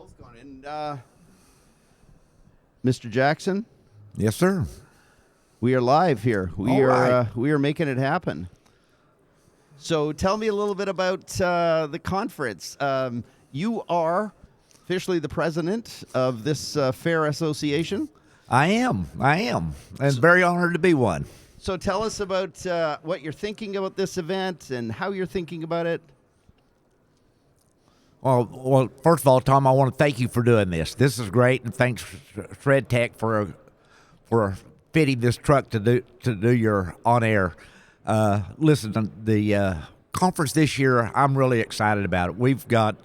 Both gone in. Mr. Jackson, Yes, sir. we are live here. All right. We are making it happen. So tell me a little bit about the conference. You are officially the president of this fair association. I am, and very honored to be one. So tell us about what you're thinking about this event and how you're thinking about it. Well, first of all, Tom, I want to thank you for doing this. This is great, and thanks, Fred Tech, for fitting this truck to do your on air. Listen, the conference this year, I'm really excited about it. We've got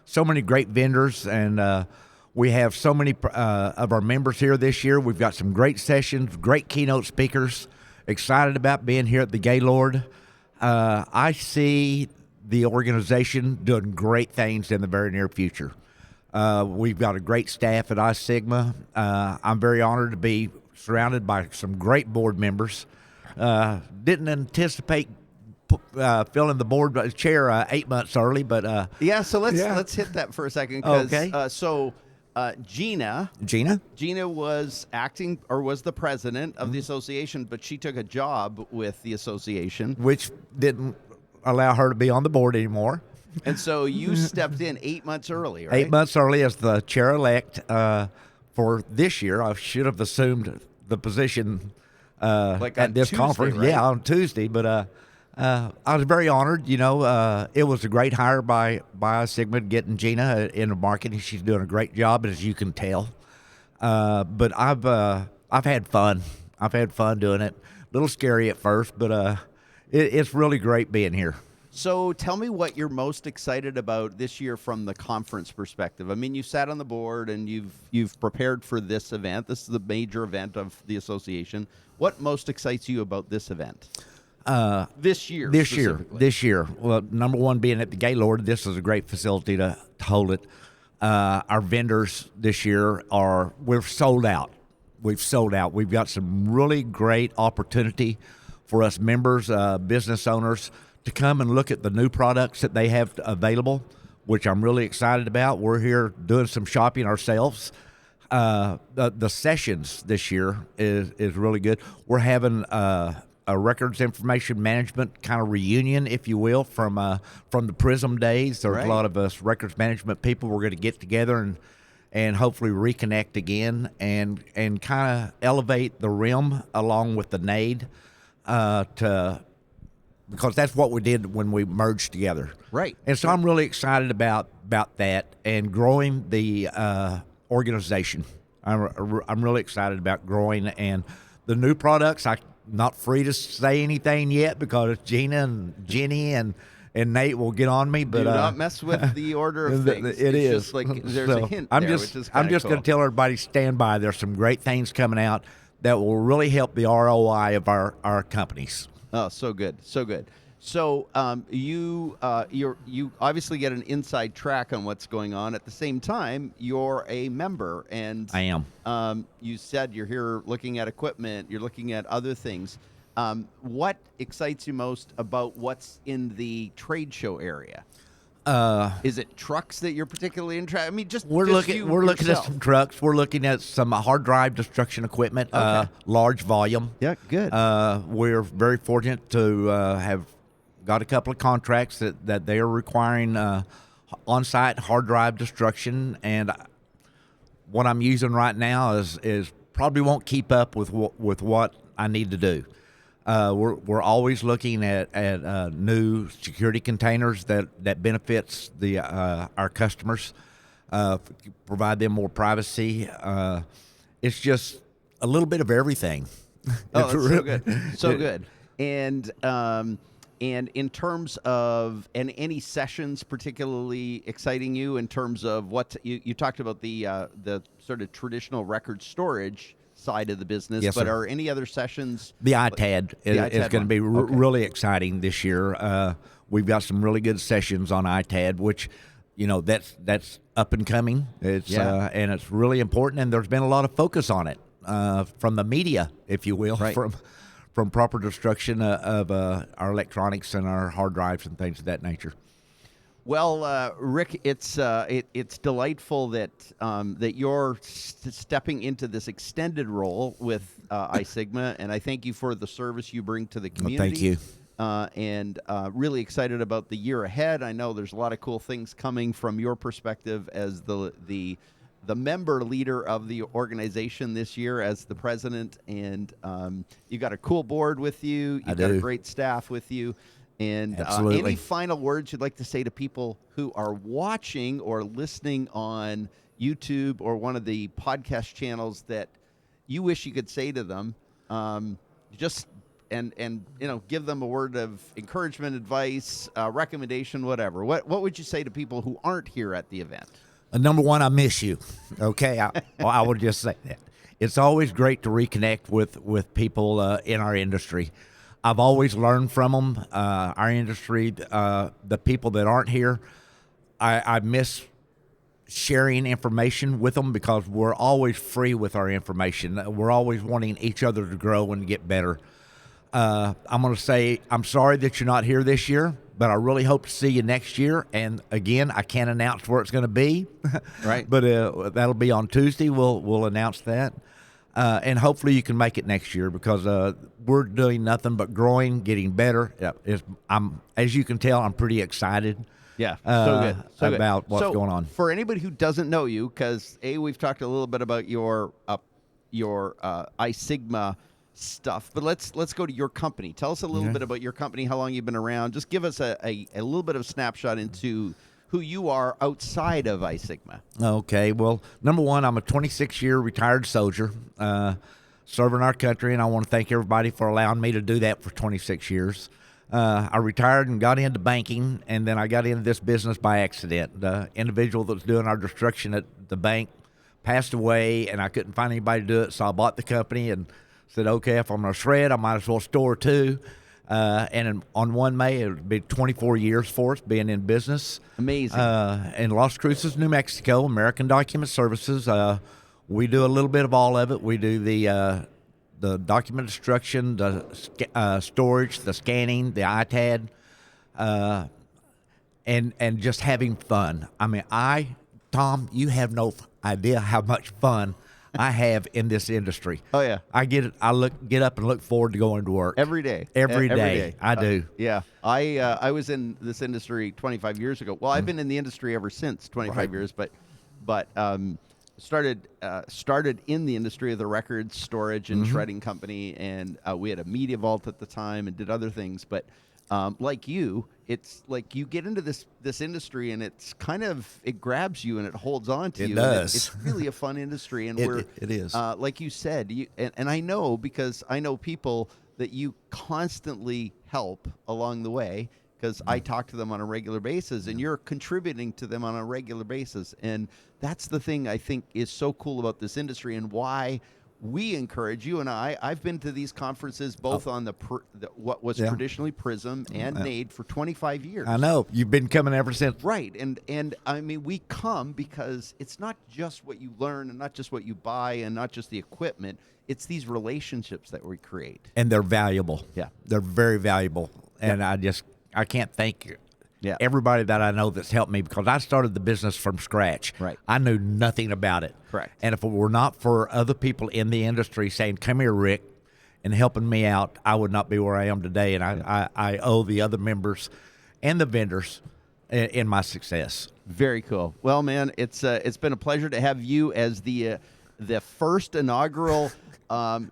so many great vendors, and we have so many of our members here this year. We've got some great sessions, great keynote speakers. Excited about being here at the Gaylord. I see the organization doing great things in the very near future. We've got a great staff at I Sigma. I'm very honored to be surrounded by some great board members. Didn't anticipate filling the board chair 8 months early, but Yeah, so let's hit that for a second. 'Cause, Okay. Gina was acting or was the president of the association, but she took a job with the association. which didn't allow her to be on the board anymore. And so you stepped in 8 months early, right? 8 months early as the chair-elect for this year. I should have assumed the position Like on at this Tuesday, conference. right? Yeah, on Tuesday. But I was very honored. It was a great hire by Sigma getting Gina in the marketing. She's doing a great job, as you can tell. But I've had fun. I've had fun doing it. A little scary at first, but it's really great being here. So tell me what you're most excited about this year from the conference perspective. I mean, you sat on the board and you've prepared for this event. This is the major event of the association. What most excites you about this event? This year. This year. Well, number one, being at the Gaylord, this is a great facility to hold it. Our vendors this year we're sold out. We've sold out. We've got some really great opportunity for us members, business owners, to come and look at the new products that they have available, which I'm really excited about. We're here doing some shopping ourselves. The sessions this year is really good. We're having a records information management kind of reunion, if you will, from the Prism days. There's Right. a lot of us records management people. We're going to get together and hopefully reconnect again and kind of elevate the RIM along with the NAID because that's what we did when we merged together. Right. And so I'm really excited about that and growing the organization. I'm really excited about growing and the new products. I'm not free to say anything yet because Gina and Jenny and Nate will get on me. But do not mess with the order of things. It it's is just like there's So a hint I'm there, just which is I'm kinda just cool. going to tell everybody stand by. There's some great things coming out that will really help the ROI of our companies. Oh, so good, so good. So you obviously get an inside track on what's going on. At the same time, you're a member, and I am. You said you're here looking at equipment. You're looking at other things. What excites you most about what's in the trade show area? Is it trucks that you're particularly interested? I mean, We're looking at yourself. some trucks. We're looking at some hard drive destruction equipment, Okay. large volume. Yeah, good. We're very fortunate to have got a couple of contracts that they are requiring on-site hard drive destruction, and what I'm using right now is probably won't keep up with what I need to do. We're always looking at new security containers that benefits our customers, provide them more privacy. It's just a little bit of everything. Oh, that's so good, so good. And in terms of any sessions particularly exciting you in terms of what you talked about the sort of traditional record storage side of the business, Yes, but sir. are any other sessions? The iTAD is iTAD going to be one. Okay. really exciting this year. We've got some really good sessions on iTAD, which that's up and coming. It's Yeah. and it's really important, and there's been a lot of focus on it from the media, if you will, Right. from proper destruction of our electronics and our hard drives and things of that nature. Well, Rick, it's delightful that that you're stepping into this extended role with iSigma, and I thank you for the service you bring to the Well, community. thank you. And really excited about the year ahead. I know there's a lot of cool things coming from your perspective as the member leader of the organization this year, as the president, and you got a cool board with you. You've got a do. great staff with you. And Absolutely. any final words you'd like to say to people who are watching or listening on YouTube or one of the podcast channels that you wish you could say to them? Just and give them a word of encouragement, advice, recommendation, whatever. What would you say to people who aren't here at the event? Number one, I miss you. Okay, I would just say that it's always great to reconnect with people in our industry. I've always learned from them. Our industry, the people that aren't here, I miss sharing information with them because we're always free with our information. We're always wanting each other to grow and get better. I'm going to say I'm sorry that you're not here this year, but I really hope to see you next year. And again, I can't announce where it's going to be, Right. but that'll be on Tuesday. We'll announce that. And hopefully you can make it next year because we're doing nothing but growing, getting better. As you can tell, I'm pretty excited. Yeah, so good. So about good. what's going on. For anybody who doesn't know you, because we've talked a little bit about your iSigma stuff, but let's go to your company. Tell us a little bit about your company, how long you've been around. Just give us a little bit of snapshot into who you are outside of iSigma. Okay, well, number one, I'm a 26-year retired soldier serving our country, and I want to thank everybody for allowing me to do that for 26 years. I retired and got into banking, and then I got into this business by accident. The individual that was doing our destruction at the bank passed away, and I couldn't find anybody to do it, so I bought the company and said, okay, if I'm going to shred, I might as well store too. On 1 May, it would be 24 years for us being in business. Amazing. In Las Cruces, New Mexico, American Document Services. We do a little bit of all of it. We do the document destruction, the storage, the scanning, the ITAD, and just having fun. I mean, Tom, you have no idea how much fun I have in this industry. Oh yeah, I get up and look forward to going to work every day. Every day. I do. Yeah, I was in this industry 25 years ago. Well, I've been in the industry ever since 25 years, but started in the industry of the records storage and shredding company, and we had a media vault at the time and did other things. But like you, it's like you get into this industry and it's kind of, it grabs you and it holds on to you. It does. It's really a fun industry, and It is. like you said, and I know because I know people that you constantly help along the way, because I talk to them on a regular basis, and you're contributing to them on a regular basis. And that's the thing I think is so cool about this industry, and why we encourage you and I've been to these conferences both on what was traditionally Prism and NAID for 25 years. I know. You've been coming ever since. Right. And I mean, we come because it's not just what you learn and not just what you buy and not just the equipment. It's these relationships that we create. And they're valuable. Yeah. They're very valuable. And I can't thank everybody that I know that's helped me, because I started the business from scratch. Right. I knew nothing about it. Correct. And if it were not for other people in the industry saying, come here, Rick, and helping me out, I would not be where I am today. And I owe the other members and the vendors in my success. Very cool. Well, man, it's been a pleasure to have you as the first inaugural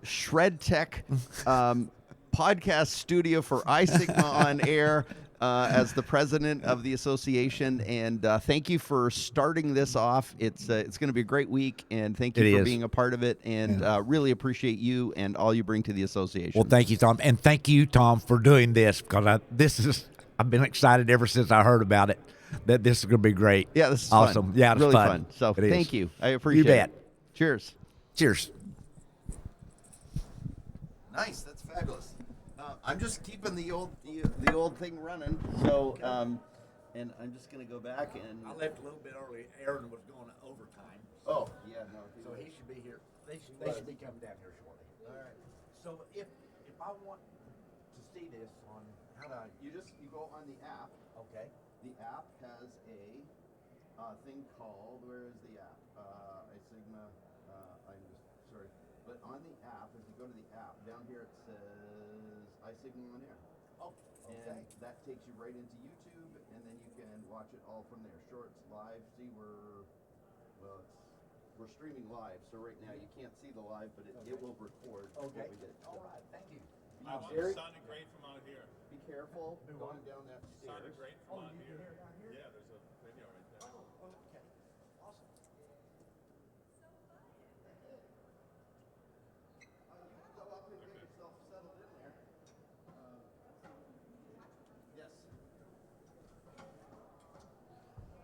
Shred Tech podcast studio for iSigma on air. As the president of the association, and thank you for starting this off. It's going to be a great week, and thank you for being a part of it, and really appreciate you and all you bring to the association. Well, thank you, Tom, and thank you, Tom, for doing this, because I've been excited ever since I heard about it that this is going to be great. Yeah, this is awesome. Fun. Yeah, it's really fun. So it thank is. you. I appreciate it. You bet. Cheers. Cheers. Nice. That's fabulous. I'm just keeping the old thing running. So, and I'm just gonna go back and. I left a little bit early. Aaron was going to overtime. Oh yeah, no. So he should be here. They should be coming down here shortly. All right. So if I want to see this on how do I? You go on the app. Okay. the app has a thing called, where is the app? iSigma. I'm just sorry, but on the app, if you go to the app down here, it says iSigma on air. Oh, And that takes you right into YouTube, and then you can watch it all from there. Shorts, live. See, we're streaming live, so right now you can't see the live, but it will record what we did. All right, thank you. It sounded great from out here. Be careful going down that Sounded stairs. great from out here. Yeah, there's a video right there. Okay, awesome. You can go up and get yourself settled in there. Yes.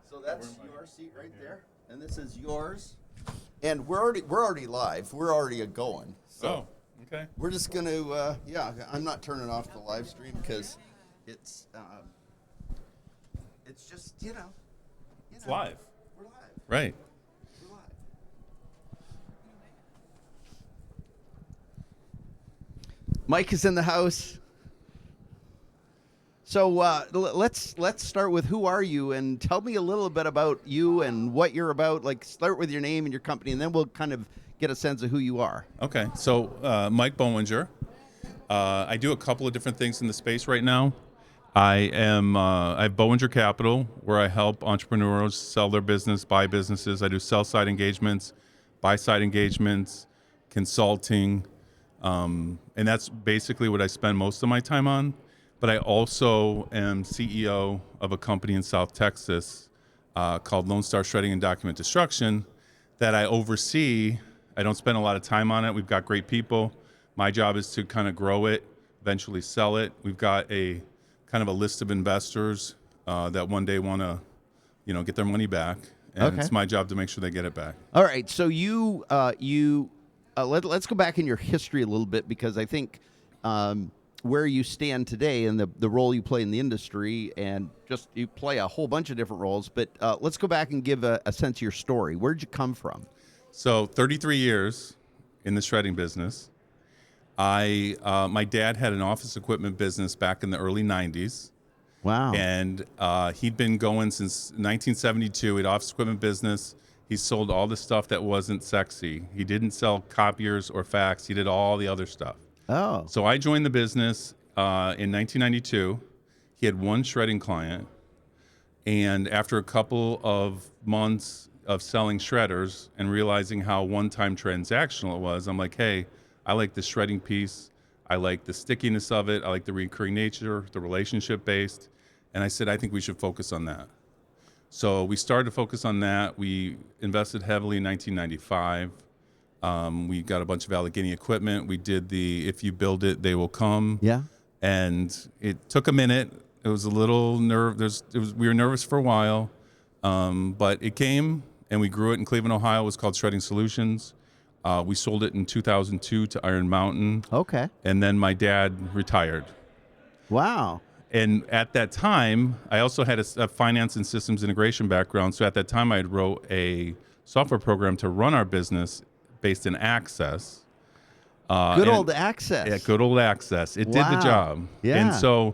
So that's your seat right there, and this is yours. And we're already live. We're already going. So Okay. we're just gonna I'm not turning off the live stream because it's just It's live. We're live. Right. We're live. Mike is in the house. So let's start with who are you, and tell me a little bit about you and what you're about. Like, start with your name and your company, and then we'll kind of get a sense of who you are. Okay. So Mike Boehringer. I do a couple of different things in the space right now. I have Boehringer Capital, where I help entrepreneurs sell their business, buy businesses. I do sell side engagements, buy side engagements, consulting, and that's basically what I spend most of my time on. But I also am CEO of a company in South Texas called Lone Star Shredding and Document Destruction that I oversee. I don't spend a lot of time on it. We've got great people. My job is to kind of grow it, eventually sell it. We've got a kind of a list of investors that one day want to, get their money back, and Okay. it's my job to make sure they get it back. All right. So let's go back in your history a little bit, because I think where you stand today and the role you play in the industry, and just you play a whole bunch of different roles. But let's go back and give a sense of your story. Where'd you come from? So 33 years in the shredding business. My dad had an office equipment business back in the early 90s. Wow. And he'd been going since 1972. He had office equipment business. He sold all the stuff that wasn't sexy. He didn't sell copiers or fax. He did all the other stuff. Oh. So I joined the business in 1992. He had one shredding client. And after a couple of months of selling shredders and realizing how one-time transactional it was, I'm like, hey, I like the shredding piece. I like the stickiness of it. I like the recurring nature, the relationship-based. And I said, I think we should focus on that. So we started to focus on that. We invested heavily in 1995. We got a bunch of Allegheny equipment. We did the "if you build it, they will come." Yeah. And it took a minute. It was a little we were nervous for a while, but it came, and we grew it in Cleveland, Ohio. It was called Shredding Solutions. We sold it in 2002 to Iron Mountain. Okay. And then my dad retired. Wow. And at that time, I also had a finance and systems integration background. So at that time, I wrote a software program to run our business based in Access. Good old Access. Yeah, good old Access. It did the Wow. job. Yeah. And so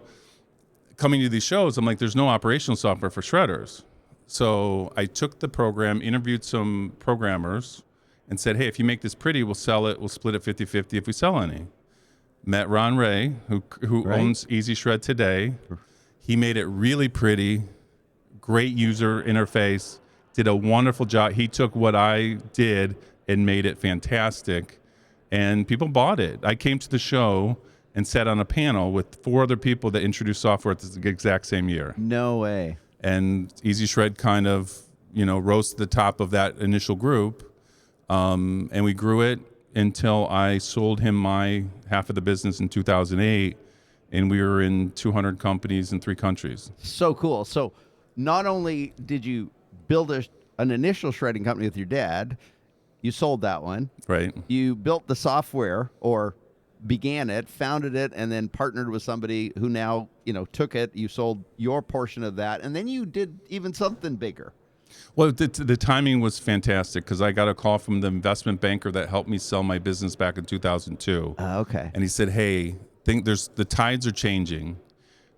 coming to these shows, I'm like, there's no operational software for shredders. So I took the program, interviewed some programmers, and said, hey, if you make this pretty, we'll sell it. We'll split it 50-50 if we sell any. Met Ron Ray, who Right. owns Easy Shred today. He made it really pretty, great user interface, did a wonderful job. He took what I did and made it fantastic, and people bought it. I came to the show and sat on a panel with 4 other people that introduced software at the exact same year. No way. And Easy Shred kind of, rose to the top of that initial group. And we grew it until I sold him my half of the business in 2008, and we were in 200 companies in 3 countries. So cool. So not only did you build an initial shredding company with your dad, you sold that one. Right. You built the software, or began it, founded it, and then partnered with somebody who now, took it. You sold your portion of that, and then you did even something bigger. Well, the timing was fantastic because I got a call from the investment banker that helped me sell my business back in 2002. Okay. And he said, hey, the tides are changing.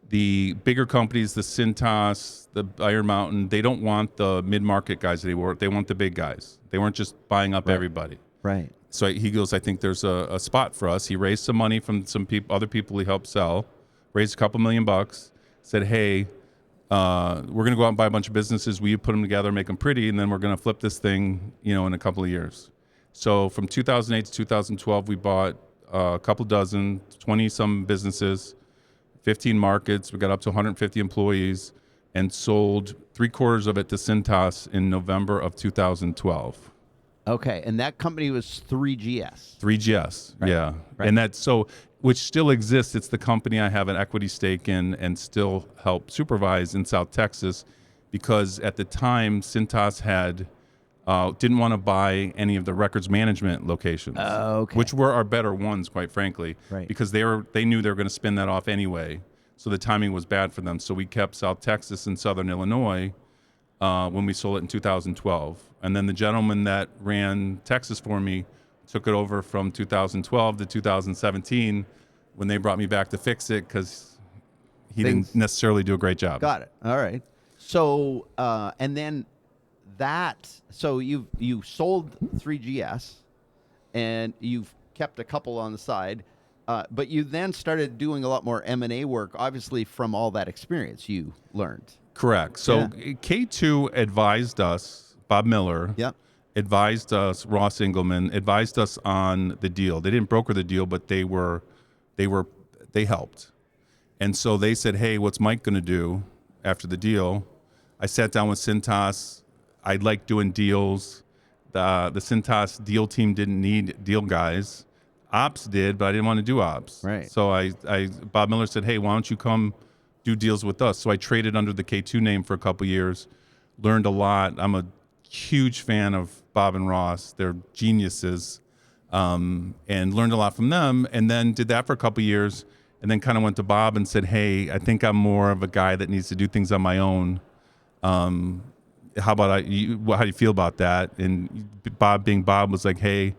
The bigger companies, the Cintas, the Iron Mountain, they don't want the mid-market guys anymore. They want the big guys. They weren't just buying up everybody. Right. So he goes, I think there's a spot for us. He raised some money from some other people he helped sell, raised a couple $1,000,000, said, hey, we're going to go out and buy a bunch of businesses. Will you put them together, make them pretty, and then we're going to flip this thing, in a couple of years. So from 2008 to 2012, we bought a couple dozen, 20-some businesses, 15 markets. We got up to 150 employees and sold 3/4 of it to Cintas in November of 2012. Okay, and that company was 3GS. 3GS, yeah. Right. And that's which still exists. It's the company I have an equity stake in and still help supervise in South Texas, because at the time Cintas didn't want to buy any of the records management locations, Okay. which were our better ones, quite frankly, Right. because they knew they were going to spin that off anyway. So the timing was bad for them. So we kept South Texas and Southern Illinois when we sold it in 2012. And then the gentleman that ran Texas for me took it over from 2012 to 2017 when they brought me back to fix it, because he didn't necessarily do a great job. Got it. All right. So, and then so you sold 3GS, and you've kept a couple on the side, but you then started doing a lot more M&A work, obviously from all that experience you learned. Correct. So K2 advised us, Bob Miller, Yep. advised us, Ross Engelman advised us on the deal. They didn't broker the deal, but they helped. And so they said, hey, what's Mike going to do after the deal? I sat down with Cintas. I like doing deals. The Cintas deal team didn't need deal guys. Ops did, but I didn't want to do ops. Right. So Bob Miller said, hey, why don't you come do deals with us? So I traded under the K2 name for a couple years, learned a lot. I'm a huge fan of Bob and Ross. They're geniuses, and learned a lot from them, and then did that for a couple years, and then kind of went to Bob and said, hey, I think I'm more of a guy that needs to do things on my own. How about how do you feel about that? And Bob, being Bob, was like, hey,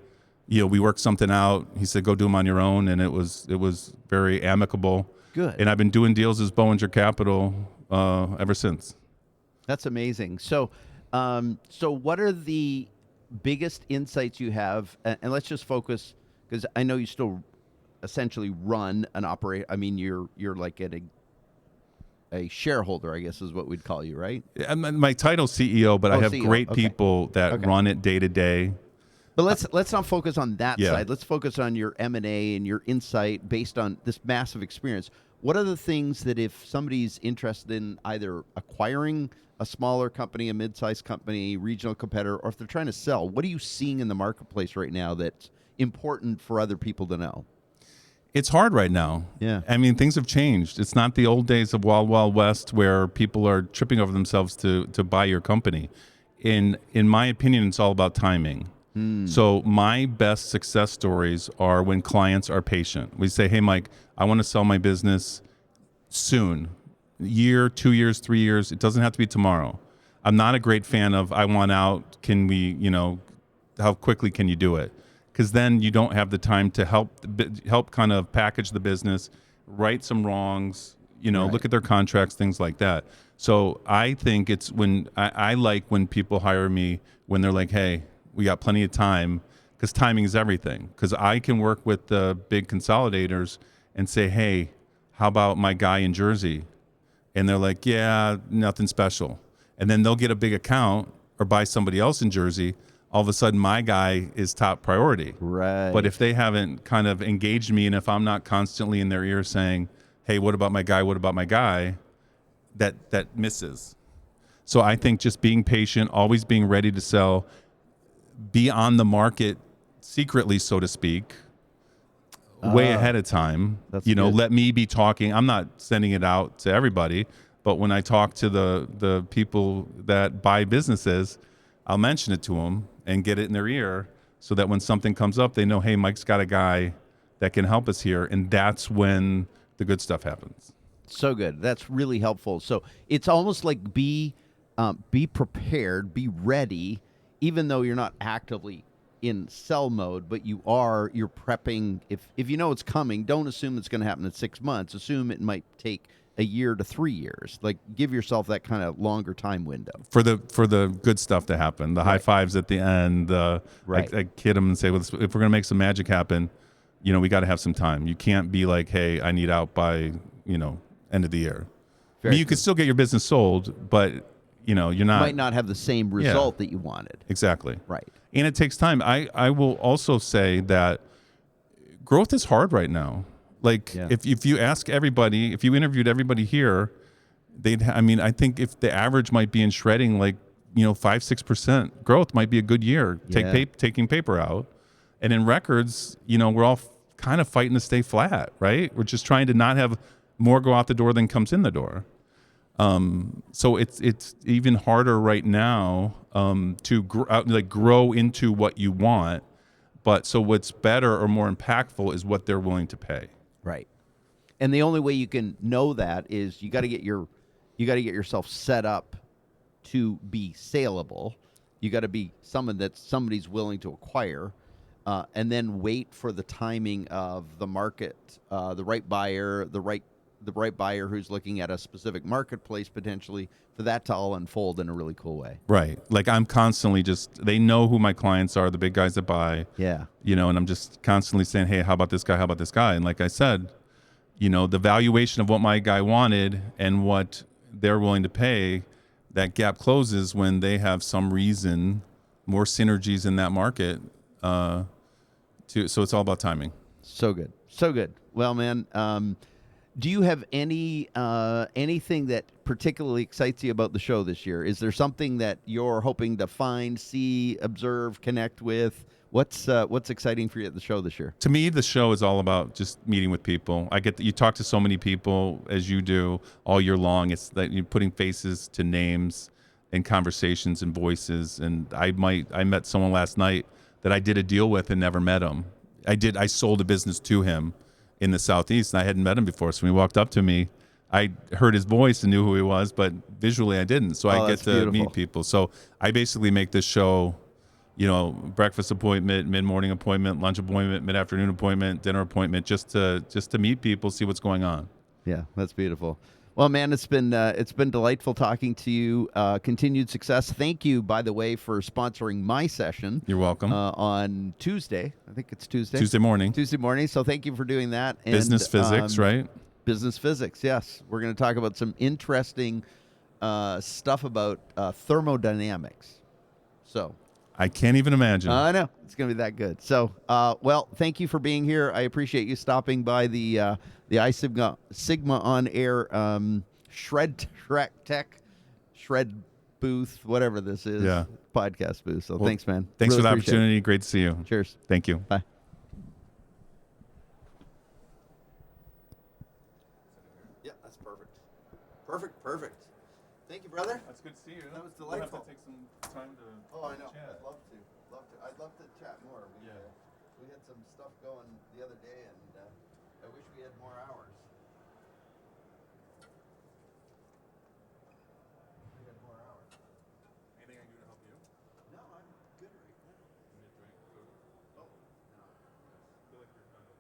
we worked something out. He said, go do them on your own. And it was very amicable. Good. And I've been doing deals as Boehringer Capital ever since. That's amazing. So, what are the biggest insights you have? And let's just focus, because I know you still essentially run an operate. I mean, you're like a shareholder, I guess is what we'd call you, right? My title's CEO, but I have CEO. great Okay. people that run it day to day. But let's not focus on that Yeah. side. Let's focus on your M&A and your insight based on this massive experience. What are the things that, if somebody's interested in either acquiring a smaller company, a mid-sized company, regional competitor, or if they're trying to sell, what are you seeing in the marketplace right now that's important for other people to know? It's hard right now. Yeah. I mean, things have changed. It's not the old days of Wild Wild West where people are tripping over themselves to buy your company. In my opinion, it's all about timing. So my best success stories are when clients are patient. We say, hey, Mike, I want to sell my business soon. Year, 2 years, 3 years. It doesn't have to be tomorrow. I'm not a great fan of, I want out. Can we, how quickly can you do it? Because then you don't have the time to help kind of package the business, right some wrongs, look at their contracts, things like that. So I think it's when I like when people hire me when they're like, hey, we got plenty of time, because timing is everything. Because I can work with the big consolidators and say, hey, how about my guy in Jersey? And they're like, yeah, nothing special. And then they'll get a big account or buy somebody else in Jersey. All of a sudden, my guy is top priority. Right. But if they haven't kind of engaged me, and if I'm not constantly in their ear saying, hey, what about my guy? What about my guy? That misses. So I think just being patient, always being ready to sell, be on the market secretly, so to speak, way ahead of time. That's good. Let me be talking. I'm not sending it out to everybody, but when I talk to the people that buy businesses, I'll mention it to them and get it in their ear so that when something comes up, they know, hey, Mike's got a guy that can help us here. And that's when the good stuff happens. So good. That's really helpful. So it's almost like be prepared, be ready, even though you're not actively in sell mode, but you're prepping. If you know it's coming, don't assume it's going to happen in 6 months. Assume it might take a year to 3 years. Like, give yourself that kind of longer time window. For the good stuff to happen, the high Right. fives at the end. Right. I kid them and say, well, if we're gonna make some magic happen, we got to have some time. You can't be like, hey, I need out by end of the year. I Very mean, you can still get your business sold, but you're not. Might not have the same result that you wanted. Exactly. Right. And it takes time. I will also say that growth is hard right now. Like Yeah. if you ask everybody, if you interviewed everybody here, I think if the average might be in shredding, like 5-6% growth might be a good year. Yeah. Taking paper out, and in records, we're all kind of fighting to stay flat, right? We're just trying to not have more go out the door than comes in the door. So it's even harder right now to grow into what you want. But so what's better or more impactful is what they're willing to pay. Right. And the only way you can know that is you got to get yourself set up to be saleable. You got to be someone that somebody's willing to acquire, and then wait for the timing of the market, the right buyer, the right buyer who's looking at a specific marketplace potentially, for that to all unfold in a really cool way. Right. Like I'm constantly they know who my clients are, the big guys that buy. Yeah. And I'm just constantly saying, hey, how about this guy? How about this guy? And like I said, the valuation of what my guy wanted and what they're willing to pay, that gap closes when they have some reason, more synergies in that market. So it's all about timing. So good. So good. Well, man, do you have anything that particularly excites you about the show this year? Is there something that you're hoping to find, see, observe, connect with? What's exciting for you at the show this year? To me, the show is all about just meeting with people. You talk to so many people as you do all year long. It's that you're putting faces to names and conversations and voices. And I met someone last night that I did a deal with and never met him. I sold a business to him in the Southeast, and I hadn't met him before. So when he walked up to me, I heard his voice and knew who he was, but visually I didn't. So I get to beautiful. meet people. So I basically make this show, breakfast appointment, mid-morning appointment, lunch appointment, mid-afternoon appointment, dinner appointment, just to meet people, see what's going on. Yeah, that's beautiful. Well, man, it's been delightful talking to you. Continued success. Thank you, by the way, for sponsoring my session. You're welcome. On Tuesday. I think it's Tuesday. Tuesday morning. So thank you for doing that. And, Business physics, right? Business physics, yes. We're going to talk about some interesting stuff about thermodynamics. So I can't even imagine. I know. It's going to be that good. So, well, thank you for being here. I appreciate you stopping by the Sigma on Air Shred booth, whatever this is. Yeah. Podcast booth. So Well, thanks, man. Thanks Really for the appreciate it. opportunity. Great to see you. Cheers. Thank you. Bye. Yeah, that's perfect. Perfect. Thank you, brother. That's good to see you. That was delightful. We'll have to take some time to Oh, I know. chat. I'd love to chat more. Yeah. We had some stuff going the other day, and I wish we had more hours. Anything I can do to help you? No, I'm good right now. Give me a drink. Oh, no. I feel like you're kind of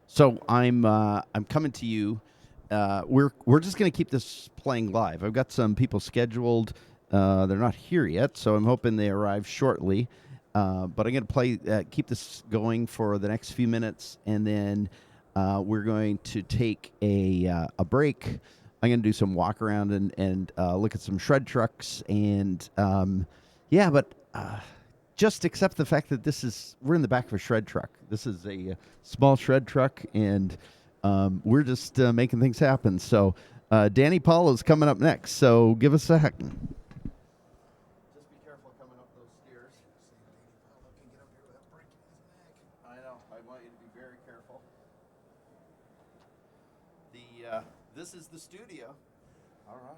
So I'm coming to you. We're just going to keep this playing live. I've got some people scheduled. They're not here yet, so I'm hoping they arrive shortly. But I'm going to keep this going for the next few minutes, and then we're going to take a break. I'm going to do some walk around and look at some shred trucks, and just accept the fact that we're in the back of a shred truck. This is a small shred truck, and we're just making things happen. So Danny Palo is coming up next. So give us a second. Just be careful coming up those stairs. I know. I want you to be very careful. This is the studio. All right.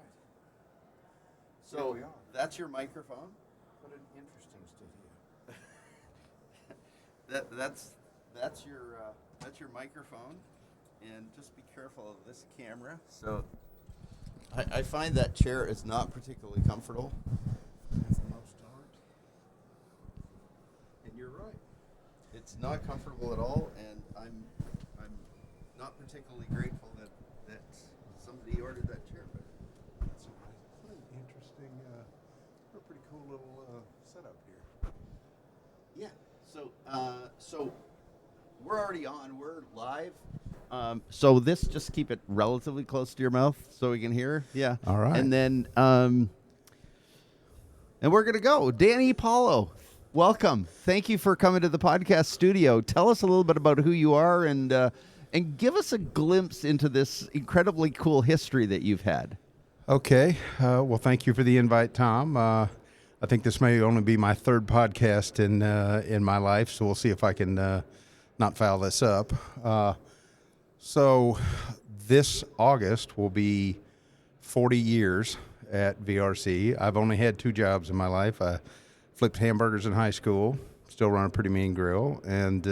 So we are. that's your microphone. What an interesting studio. That's your microphone, and just be careful of this camera. So I find that chair is not particularly comfortable. That's the most art. And you're right. It's not comfortable at all, and I'm not particularly grateful that somebody ordered that chair. But That's what an interesting, a pretty cool little setup here. yeah. So we're already on. We're live. So this, just keep it relatively close to your mouth so we can hear. Yeah. All right. And then and we're gonna go. Danny Palo, welcome. Thank you for coming to the podcast studio. Tell us a little bit about who you are and give us a glimpse into this incredibly cool history that you've had. Okay. Well, thank you for the invite, Tom. I think this may only be my third podcast in my life, so we'll see if I can not foul this up. So this August will be 40 years at VRC. I've only had 2 jobs in my life. I flipped hamburgers in high school, still run a pretty mean grill, and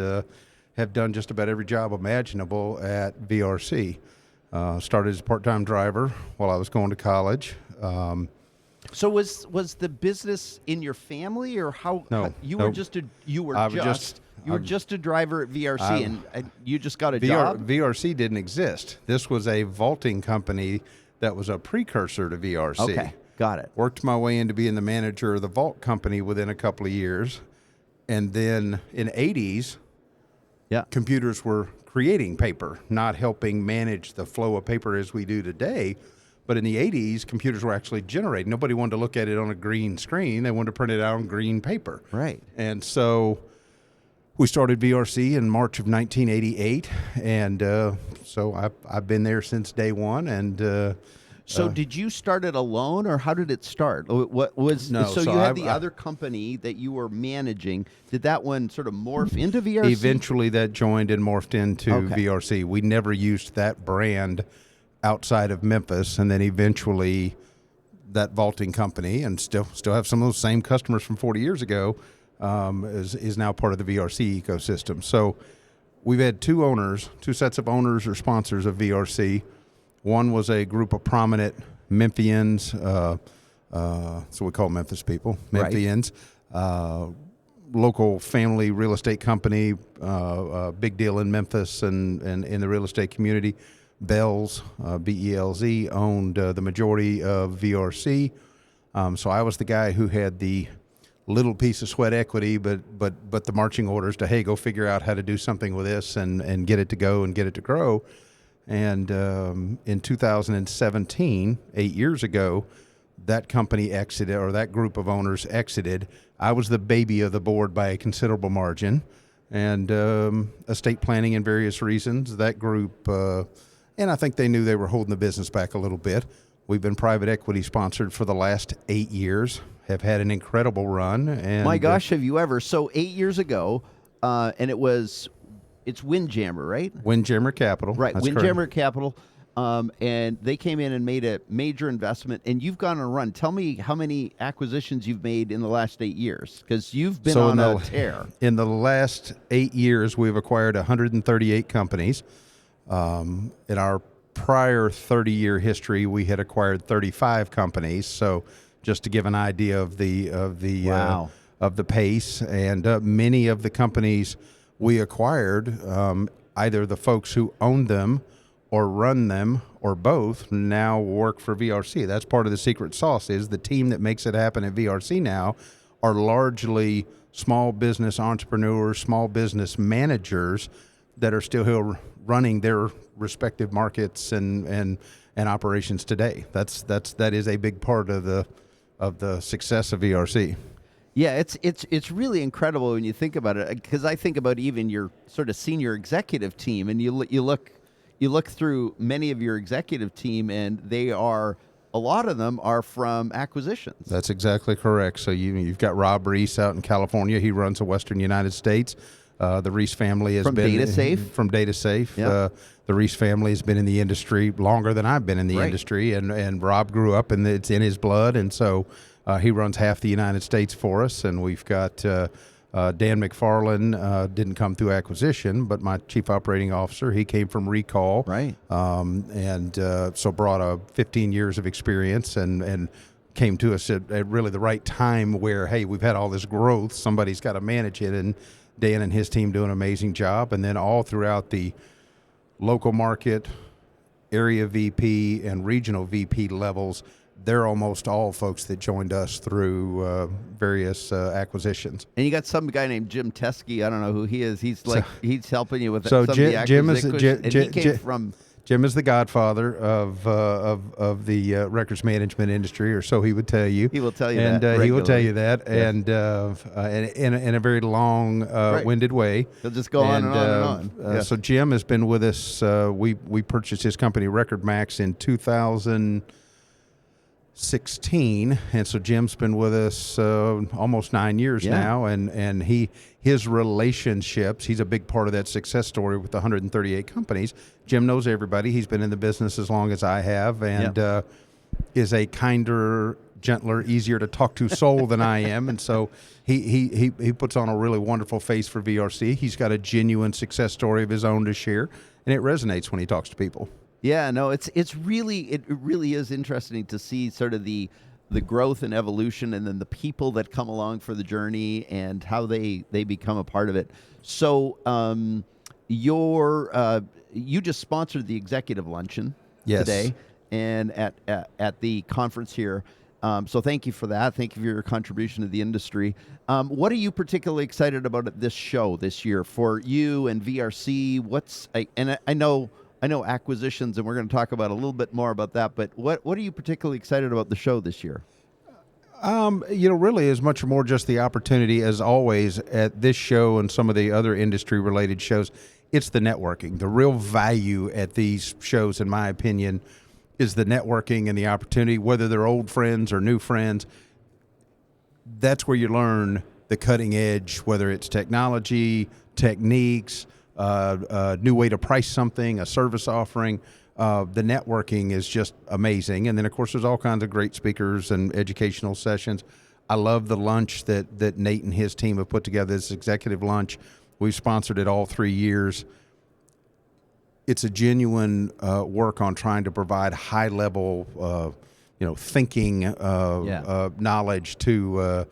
have done just about every job imaginable at VRC. Started as a part-time driver while I was going to college. So was the business in your family, or how? No, you nope. were just a driver at VRC, and you just got a job. VRC didn't exist. This was a vaulting company that was a precursor to VRC. Okay, got it. Worked my way into being the manager of the vault company within a couple of years, and then in '80s, computers were creating paper, not helping manage the flow of paper as we do today. But in the 80s, computers were actually generating. Nobody wanted to look at it on a green screen. They wanted to print it out on green paper. Right. And so we started VRC in March of 1988. And so I've been there since day one. And so did you start it alone, or how did it start? What was No, so so you had I've- the other company that you were managing. Did that one sort of morph into VRC? eventually that joined and morphed into VRC. We never used that brand outside of Memphis, and then eventually that vaulting company, and still have some of those same customers from 40 years ago, is now part of the VRC ecosystem. So we've had 2 sets of owners or sponsors of VRC. One was a group of prominent Memphians, so we call Memphis people, Memphians, local family real estate company, big deal in Memphis and in the real estate community. Bells, Belz, owned the majority of VRC. So I was the guy who had the little piece of sweat equity, but the marching orders to, hey, go figure out how to do something with this and get it to go and get it to grow. And in 2017, 8 years ago, that company exited, or that group of owners exited. I was the baby of the board by a considerable margin. And estate planning and various reasons, that group... and I think they knew they were holding the business back a little bit. We've been private equity sponsored for the last 8 years, have had an incredible run. And My gosh, have you ever? So 8 years ago, and it's Windjammer, right? Windjammer Capital. Right, That's Windjammer correct. Capital. And they came in and made a major investment, and you've gone on a run. Tell me how many acquisitions you've made in the last 8 years, because you've been on a tear. In the last 8 years, we've acquired 138 companies. In our prior 30-year history, we had acquired 35 companies. So, just to give an idea of the Wow. Of the pace, and many of the companies we acquired, either the folks who owned them or run them or both, now work for VRC. That's part of the secret sauce. Is the team that makes it happen at VRC now are largely small business entrepreneurs, small business managers that are still here running their respective markets and operations today. That is a big part of the success of VRC. Yeah, it's really incredible when you think about it. Because I think about even your sort of senior executive team, and you look through many of your executive team, and they are a lot of them are from acquisitions. That's exactly correct. So you've got Rob Reese out in California. He runs the Western United States. The Reese family has From been DataSafe? From DataSafe. Yeah. The Reese family has been in the industry longer than I've been in the Right. industry, and Rob grew up and it's in his blood, and so he runs half the United States for us. And we've got Dan McFarland didn't come through acquisition, but my chief operating officer, he came from Recall, Right. and so brought 15 years of experience and came to us at really the right time where, hey, we've had all this growth, somebody's got to manage it, and Dan and his team do an amazing job. And then all throughout the local market, area VP, and regional VP levels, they're almost all folks that joined us through various acquisitions. And you got some guy named Jim Teskey. I don't know who he is. He's he's helping you with So some Jim- of the Jim is- acquisitions. Jim- And he came Jim- from Jim is the godfather of the records management industry, or so he would tell you. He will tell you and that he will tell regularly. you that, Yes. and in a very long-winded way. He'll just go on and on and on. Yeah. So Jim has been with us. We purchased his company Record Max in 2016, and so Jim's been with us almost 9 years Yeah. now, and his relationships, he's a big part of that success story with the 138 companies. Jim knows everybody. He's been in the business as long as I have, and is a kinder, gentler, easier to talk to soul than I am, and so he puts on a really wonderful face for VRC. He's got a genuine success story of his own to share, and it resonates when he talks to people. Yeah, no, it really is interesting to see sort of the growth and evolution, and then the people that come along for the journey and how they become a part of it. So, you just sponsored the executive luncheon Yes. today, and at the conference here. So thank you for that. Thank you for your contribution to the industry. What are you particularly excited about at this show this year for you and VRC? I know acquisitions, and we're going to talk about a little bit more about that. But what are you particularly excited about the show this year? Really is much more just the opportunity, as always, at this show and some of the other industry-related shows. It's the networking. The real value at these shows, in my opinion, is the networking and the opportunity, whether they're old friends or new friends. That's where you learn the cutting edge, whether it's technology, techniques, a new way to price something, a service offering. The networking is just amazing. And then, of course, there's all kinds of great speakers and educational sessions. I love the lunch that Nate and his team have put together, this executive lunch. We've sponsored it all 3 years. It's a genuine work on trying to provide high-level, thinking knowledge to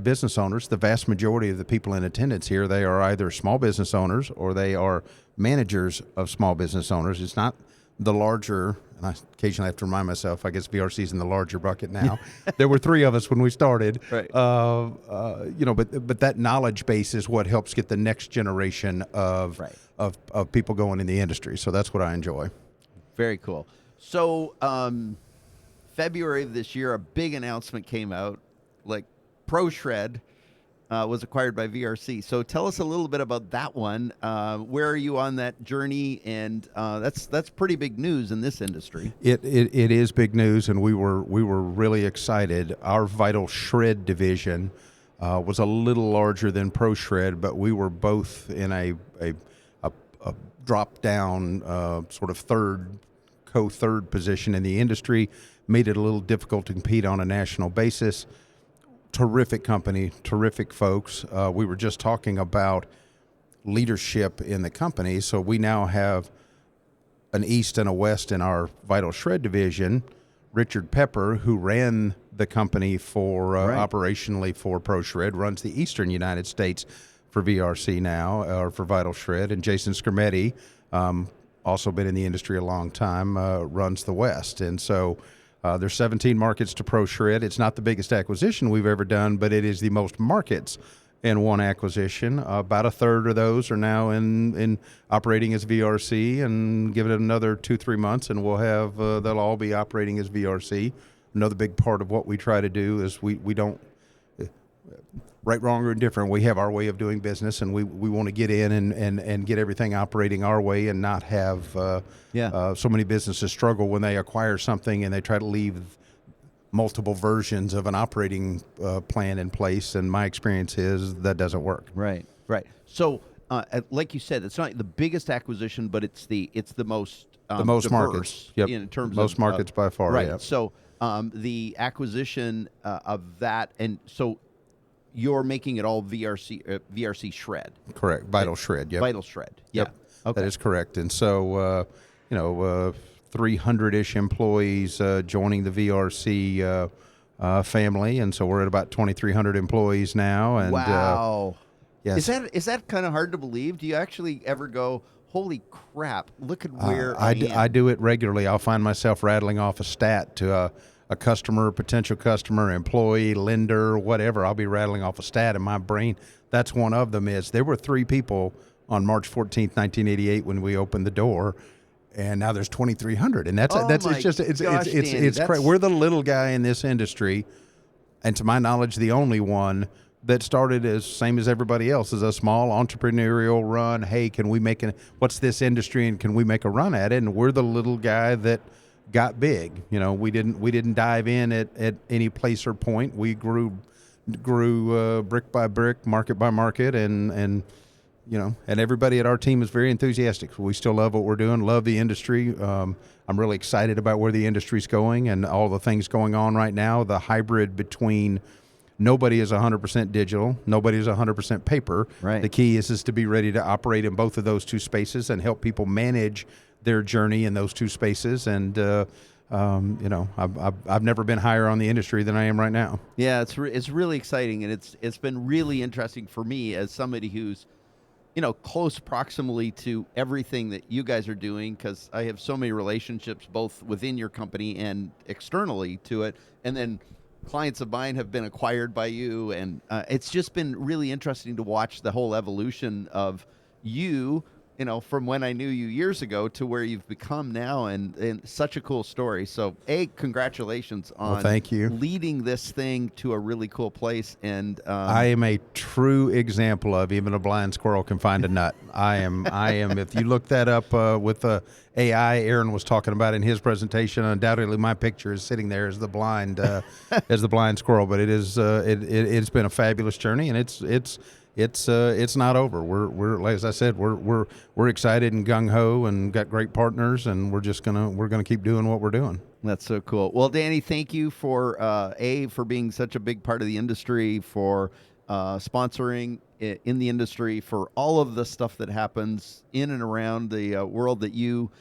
business owners. The vast majority of the people in attendance here, they are either small business owners or they are managers of small business owners. It's not the larger, and I occasionally have to remind myself, I guess VRC's in the larger bucket now. There were 3 of us when we started. Right. But that knowledge base is what helps get the next generation of people going in the industry. So that's what I enjoy. Very cool. So, February of this year, a big announcement came out, like ProShred was acquired by VRC. So tell us a little bit about that one. Where are you on that journey? And that's pretty big news in this industry. It is big news, and we were really excited. Our Vital Shred division was a little larger than ProShred, but we were both in a drop down sort of third position in the industry. Made it a little difficult to compete on a national basis. Terrific company, terrific folks. We were just talking about leadership in the company. So we now have an East and a West in our Vital Shred division. Richard Pepper, who ran the company for operationally for ProShred, runs the Eastern United States for VRC now, or for Vital Shred. And Jason Skermetti, also been in the industry a long time, runs the West. And so there's 17 markets to ProShred. It's not the biggest acquisition we've ever done, but it is the most markets in one acquisition. About a third of those are now in operating as VRC, and give it another 2-3 months, and we'll have they'll all be operating as VRC. Another big part of what we try to do is we don't. right, wrong, or indifferent, we have our way of doing business, and we want to get in and get everything operating our way and not have so many businesses struggle when they acquire something and they try to leave multiple versions of an operating plan in place. And my experience is that doesn't work. Right. So, like you said, it's not the biggest acquisition, but it's the most The most diverse markets, yep. in terms Most of markets by far, Right. yep. So, the acquisition of that, and so you're making it all VRC shred. Correct. Vital shred. Yep. Vital shred. Yeah. Yep. Okay. That is correct. And so, 300-ish employees joining the VRC family, and so we're at about 2,300 employees now. And Wow. yes. Is that kind of hard to believe? Do you actually ever go, holy crap, look at where I am? do it regularly. I'll find myself rattling off a stat to a customer, potential customer, employee, lender, whatever. I'll be rattling off a stat in my brain. That's one of them. Is there were 3 people on March 14th, 1988 when we opened the door, and now there's 2,300, and that's Oh it's my just gosh, Danny, it's that's- we're the little guy in this industry, and to my knowledge, the only one that started as same as everybody else, as a small entrepreneurial run. Hey, can we make what's this industry, and can we make a run at it? And we're the little guy that got big. We didn't dive in at any place or point. We grew brick by brick, market by market, and everybody at our team is very enthusiastic. We still love what we're doing, love the industry. I'm really excited about where the industry's going and all the things going on right now. The hybrid between nobody is 100% digital, nobody is 100% paper. Right. The key is to be ready to operate in both of those two spaces and help people manage their journey in those two spaces. And I've never been higher on the industry than I am right now. Yeah, it's really exciting, and it's been really interesting for me as somebody who's close proximally to everything that you guys are doing, because I have so many relationships both within your company and externally to it, and then clients of mine have been acquired by you, and it's just been really interesting to watch the whole evolution of you, from when I knew you years ago to where you've become now, and such a cool story. So, congratulations on thank you. leading this thing to a really cool place. And I am a true example of even a blind squirrel can find a nut. I am. If you look that up with AI, Aaron was talking about in his presentation. Undoubtedly, my picture is sitting there as the blind squirrel. But it is it's been a fabulous journey, and it's not over. We're like, as I said, we're excited and gung ho and got great partners, and we're gonna keep doing what we're doing. That's so cool. Well, Danny, thank you for for being such a big part of the industry, for sponsoring in the industry, for all of the stuff that happens in and around the world that you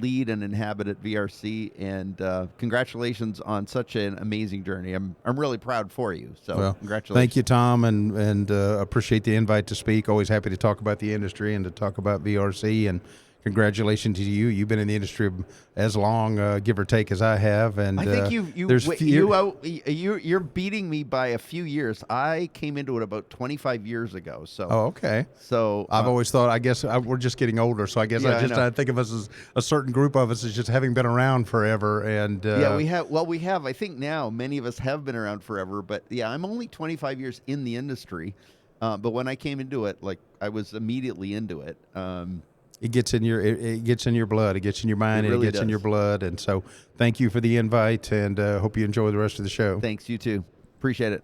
lead and inhabit at VRC. And congratulations on such an amazing journey. I'm really proud for you. So congratulations. Thank you, Tom, and appreciate the invite to speak. Always happy to talk about the industry and to talk about VRC. And congratulations to you. You've been in the industry as long, give or take, as I have. And I think you're beating me by a few years. I came into it about 25 years ago. So okay. So I've always thought. I guess we're just getting older. So I guess I think of us as a certain group of us as just having been around forever. And we have. Well, we have. I think now many of us have been around forever. But yeah, I'm only 25 years in the industry. But when I came into it, I was immediately into it. It gets in your blood. It gets in your mind, and it gets in your blood. And so, thank you for the invite, and hope you enjoy the rest of the show. Thanks, you too. Appreciate it.